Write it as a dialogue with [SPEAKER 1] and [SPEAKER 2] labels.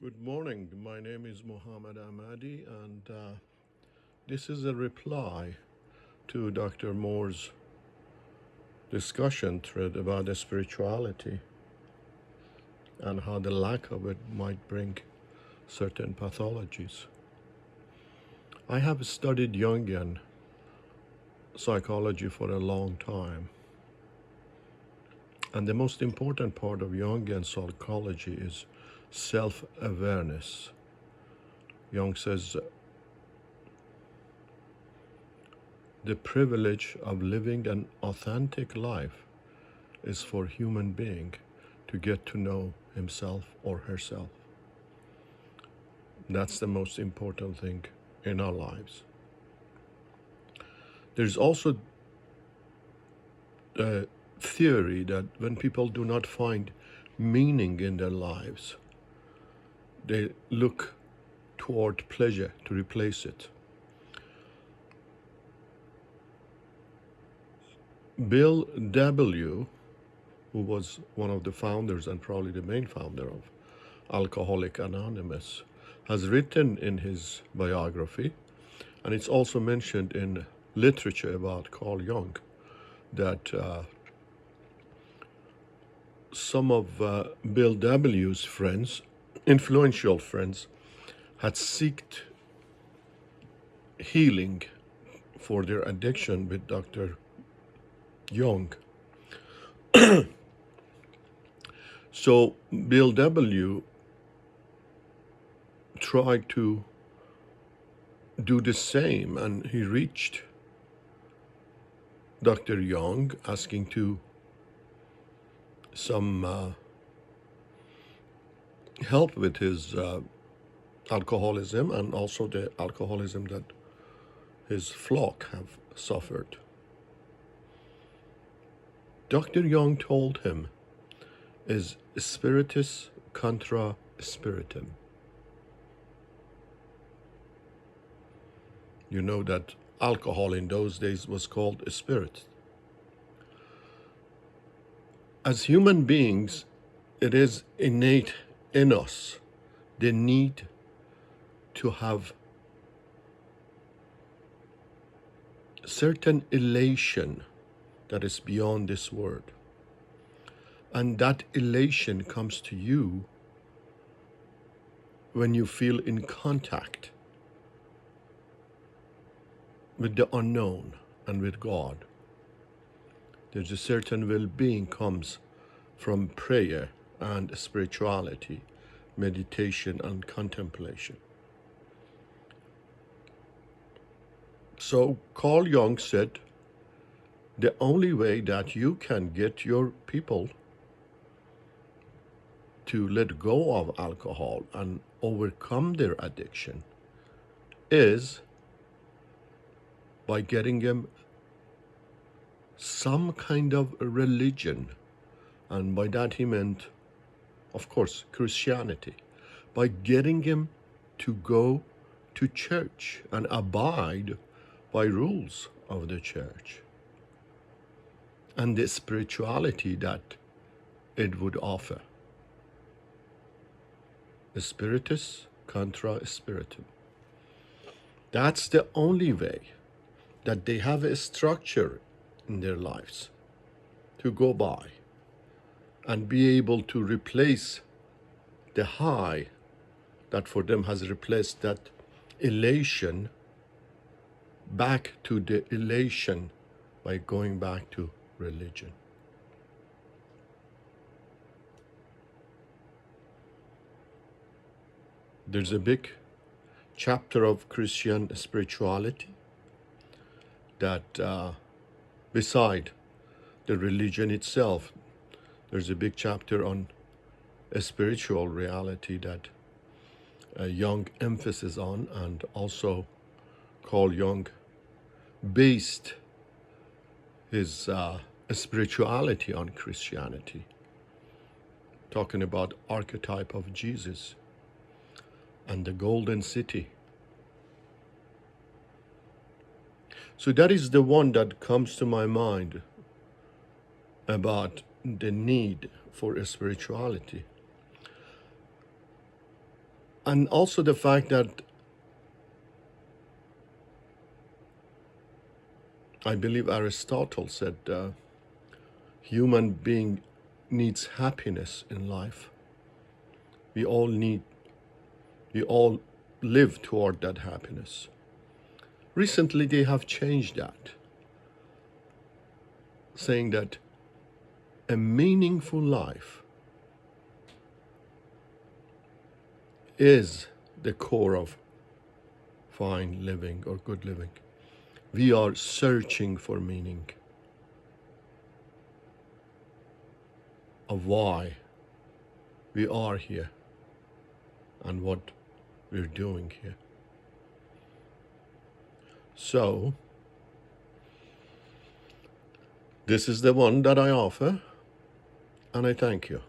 [SPEAKER 1] Good morning. My name is Muhammad Ahmadi, and this is a reply to Dr. Moore's discussion thread about the spirituality and how the lack of it might bring certain pathologies. I have studied Jungian psychology for a long time, and the most important part of Jungian psychology is self-awareness. Jung says the privilege of living an authentic life is for human being to get to know himself or herself. That's the most important thing in our lives. There's also a theory that when people do not find meaning in their lives, they look toward pleasure to replace it. Bill W., who was one of the founders and probably the main founder of Alcoholics Anonymous, has written in his biography, and it's also mentioned in literature about Carl Jung, that some of Bill W.'s friends, influential friends, had sought healing for their addiction with Dr. Jung. So Bill W. tried to do the same, and he reached Dr. Jung asking to some help with his alcoholism and also the alcoholism that his flock have suffered. Dr. Jung told him is spiritus contra spiritum. You know that alcohol in those days was called a spirit. As human beings, it is innate in us the need to have certain elation that is beyond this world. And that elation comes to you when you feel in contact with the unknown and with God. There's a certain well-being comes from prayer and spirituality, meditation and contemplation. So Carl Jung said, the only way that you can get your people to let go of alcohol and overcome their addiction is by getting them some kind of religion. And by that he meant, of course, Christianity. By getting them to go to church and abide by rules of the church and the spirituality that it would offer. Spiritus contra spiritum. That's the only way that they have a structure in their lives to go by and be able to replace the high that for them has replaced that elation back to the elation by going back to religion. There's a big chapter of Christian spirituality that beside the religion itself, there's a big chapter on a spiritual reality that Jung emphasis on, and also Carl Jung based his spirituality on Christianity, talking about archetype of Jesus and the golden city. So that is the one that comes to my mind about the need for a spirituality. And also the fact that I believe Aristotle said human being needs happiness in life. We all live toward that happiness. Recently, they have changed that, saying that a meaningful life is the core of fine living or good living. We are searching for meaning of why we are here and what we're doing here. So, this is the one that I offer, and I thank you.